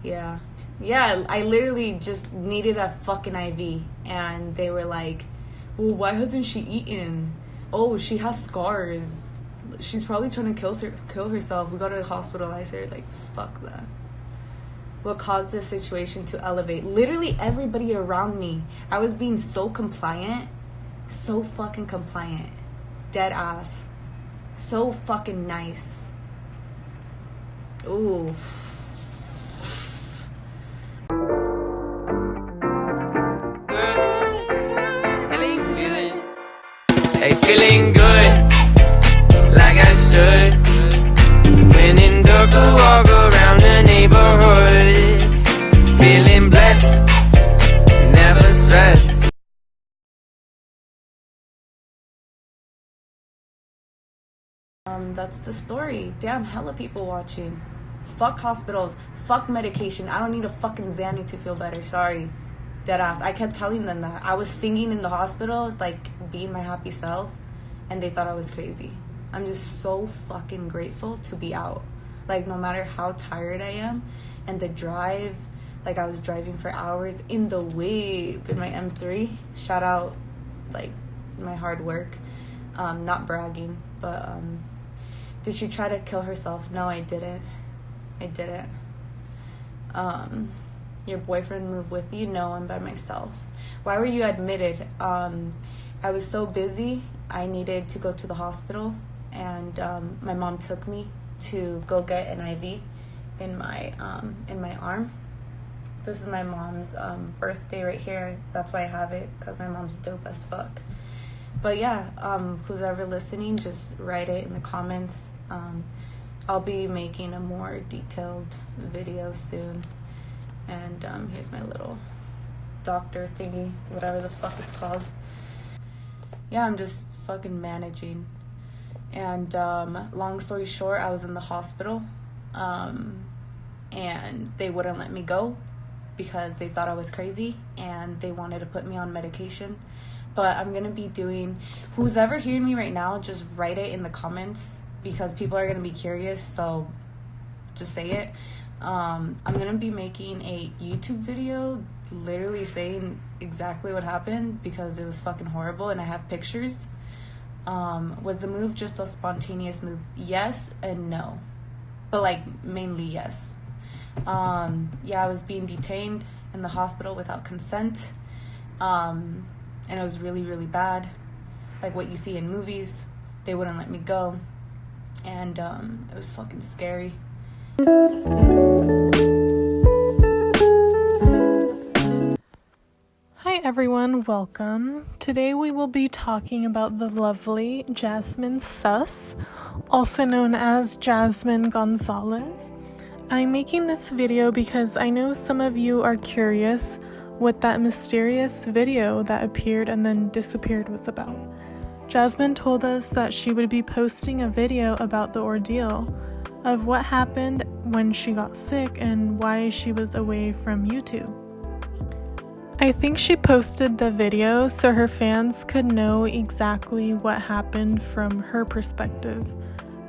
Yeah. Yeah, I literally just needed a fucking IV. And they were like, well, why hasn't she eaten? Oh, she has scars. She's probably trying to kill herself. We gotta hospitalize her. Like, fuck that. What caused this situation to elevate? Literally everybody around me. I was being so compliant. So fucking compliant. Dead ass. So fucking nice. Ooh. Hey, feeling good, like I should. When in dark, I walk around the neighborhood. Feeling blessed, never stressed. That's the story. Damn, hella people watching. Fuck hospitals. Fuck medication. I don't need a fucking Xanny to feel better. Sorry. Deadass. I kept telling them that. I was singing in the hospital, like, being my happy self, and they thought I was crazy. I'm just so fucking grateful to be out. Like, no matter how tired I am, and the drive, like, I was driving for hours in the whip in my M3. Shout out, like, my hard work. Not bragging, but, did she try to kill herself? No, I didn't. Your boyfriend moved with you? No, I'm by myself. Why were you admitted? I was so busy. I needed to go to the hospital, and my mom took me to go get an IV in my arm. This is my mom's birthday right here. That's why I have it, because my mom's dope as fuck. But yeah, who's ever listening, just write it in the comments. I'll be making a more detailed video soon. And here's my little doctor thingy, whatever the fuck it's called. Yeah, I'm just fucking managing. And long story short, I was in the hospital, and they wouldn't let me go because they thought I was crazy and they wanted to put me on medication. But I'm gonna be doing, who's ever hearing me right now, just write it in the comments, because people are gonna be curious, so just say it. I'm gonna be making a YouTube video literally saying exactly what happened, because it was fucking horrible, and I have pictures. Was the move just a spontaneous move? Yes and no, but like mainly yes. Yeah, I was being detained in the hospital without consent, and it was really, really bad, like what you see in movies. They wouldn't let me go, and it was fucking scary. Hi everyone, welcome. Today we will be talking about the lovely JAZMINSUS, also known as Jazmin Gonzalez. I'm making this video because I know some of you are curious what that mysterious video that appeared and then disappeared was about. Jazmin told us that she would be posting a video about the ordeal of what happened when she got sick and why she was away from YouTube. I think she posted the video so her fans could know exactly what happened from her perspective,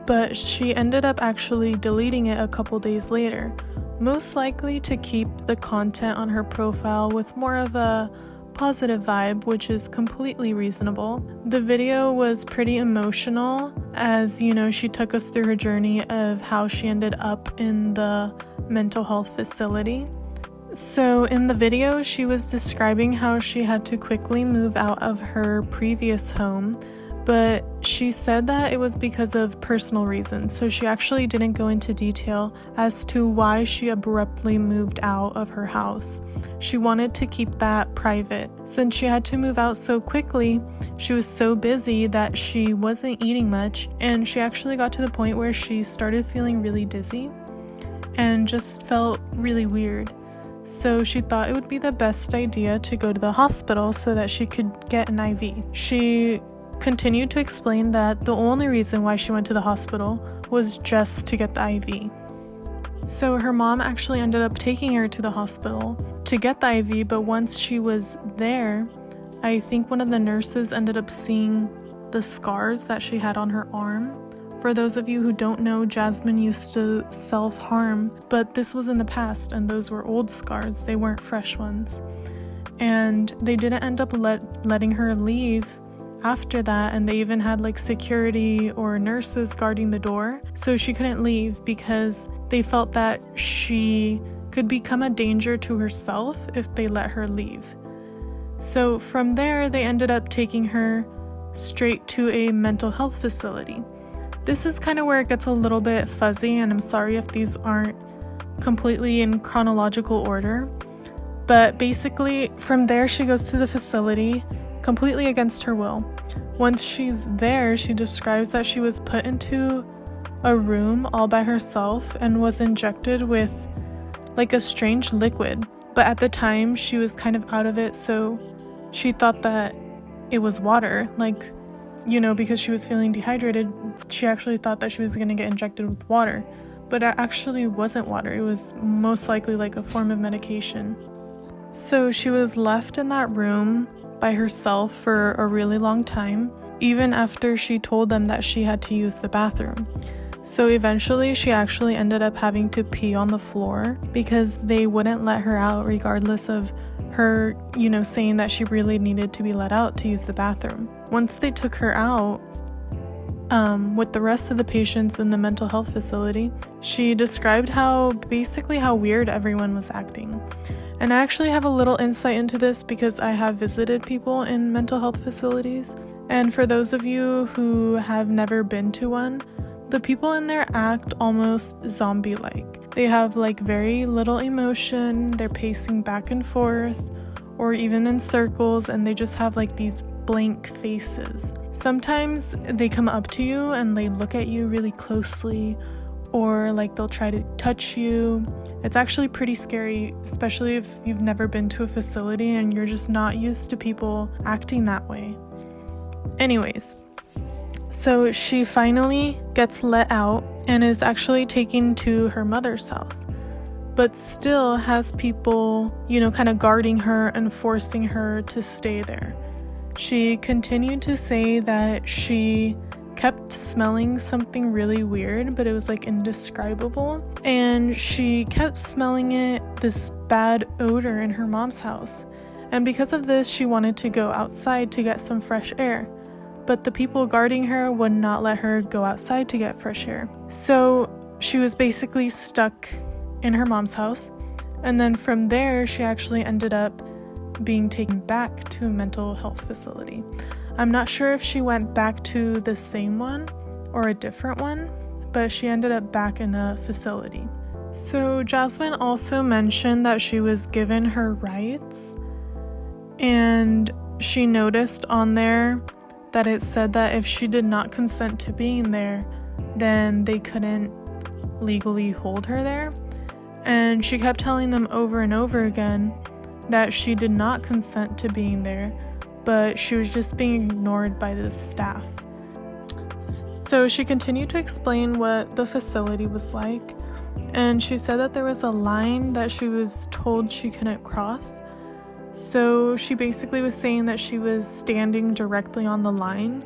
but she ended up actually deleting it a couple days later, most likely to keep the content on her profile with more of a positive vibe, which is completely reasonable. The video was pretty emotional, as you know, she took us through her journey of how she ended up in the mental health facility. So in the video, she was describing how she had to quickly move out of her previous home, but she said that it was because of personal reasons, so she actually didn't go into detail as to why she abruptly moved out of her house. She wanted to keep that private. Since she had to move out so quickly, she was so busy that she wasn't eating much, and she actually got to the point where she started feeling really dizzy and just felt really weird. So she thought it would be the best idea to go to the hospital so that she could get an IV. She continued to explain that the only reason why she went to the hospital was just to get the IV. So her mom actually ended up taking her to the hospital to get the IV, but once she was there, I think one of the nurses ended up seeing the scars that she had on her arm For those of you who don't know, Jazmine used to self-harm, but this was in the past and those were old scars, they weren't fresh ones. And they didn't end up letting her leave after that, and they even had like security or nurses guarding the door, so she couldn't leave because they felt that she could become a danger to herself if they let her leave. So from there, they ended up taking her straight to a mental health facility. This is kind of where it gets a little bit fuzzy, and I'm sorry if these aren't completely in chronological order. But basically, from there, she goes to the facility completely against her will. Once she's there, she describes that she was put into a room all by herself and was injected with like a strange liquid. But at the time, she was kind of out of it, so she thought that it was water. Like, you know, because she was feeling dehydrated, she actually thought that she was going to get injected with water. But it actually wasn't water. It was most likely like a form of medication. So she was left in that room by herself for a really long time, even after she told them that she had to use the bathroom. So eventually she actually ended up having to pee on the floor because they wouldn't let her out regardless of her, you know, saying that she really needed to be let out to use the bathroom. Once they took her out, with the rest of the patients in the mental health facility, she described how weird everyone was acting. And I actually have a little insight into this because I have visited people in mental health facilities. And for those of you who have never been to one, the people in there act almost zombie-like. They have like very little emotion, they're pacing back and forth, or even in circles, and they just have like these blank faces. Sometimes they come up to you and they look at you really closely, or like they'll try to touch you. It's actually pretty scary, especially if you've never been to a facility and you're just not used to people acting that way. Anyways, so she finally gets let out and is actually taken to her mother's house, but still has people, you know, kind of guarding her and forcing her to stay there. She continued to say that she kept smelling something really weird, but it was like indescribable, and she kept smelling this bad odor in her mom's house. And because of this, she wanted to go outside to get some fresh air, but the people guarding her would not let her go outside to get fresh air. So she was basically stuck in her mom's house, and then from there she actually ended up being taken back to a mental health facility. I'm not sure if she went back to the same one or a different one, but she ended up back in a facility. So Jazmine also mentioned that she was given her rights, and she noticed on there that it said that if she did not consent to being there, then they couldn't legally hold her there. And she kept telling them over and over again that she did not consent to being there, but she was just being ignored by the staff. So she continued to explain what the facility was like, and she said that there was a line that she was told she couldn't cross. So she basically was saying that she was standing directly on the line,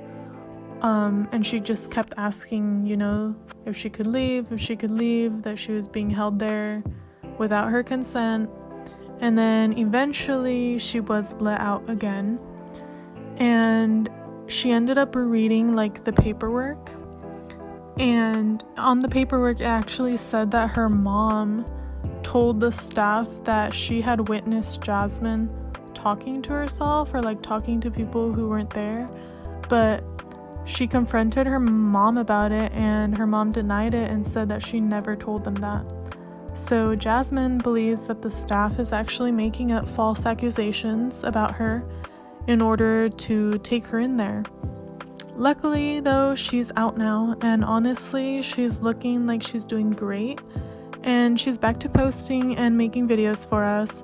and she just kept asking, you know, if she could leave, that she was being held there without her consent. And then eventually she was let out again, and she ended up reading like the paperwork, and on the paperwork it actually said that her mom told the staff that she had witnessed Jazmine talking to herself or like talking to people who weren't there, but she confronted her mom about it, and her mom denied it and said that she never told them that. So Jazmine believes that the staff is actually making up false accusations about her in order to take her in there. Luckily though, she's out now, and honestly she's looking like she's doing great, and she's back to posting and making videos for us.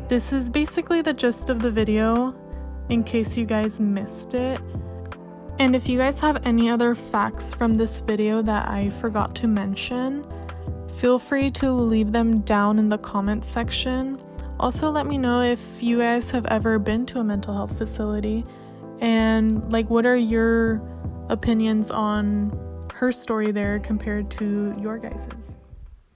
This is basically the gist of the video in case you guys missed it. And if you guys have any other facts from this video that I forgot to mention, feel free to leave them down in the comments section. Also, let me know if you guys have ever been to a mental health facility, and like what are your opinions on her story there compared to your guys's.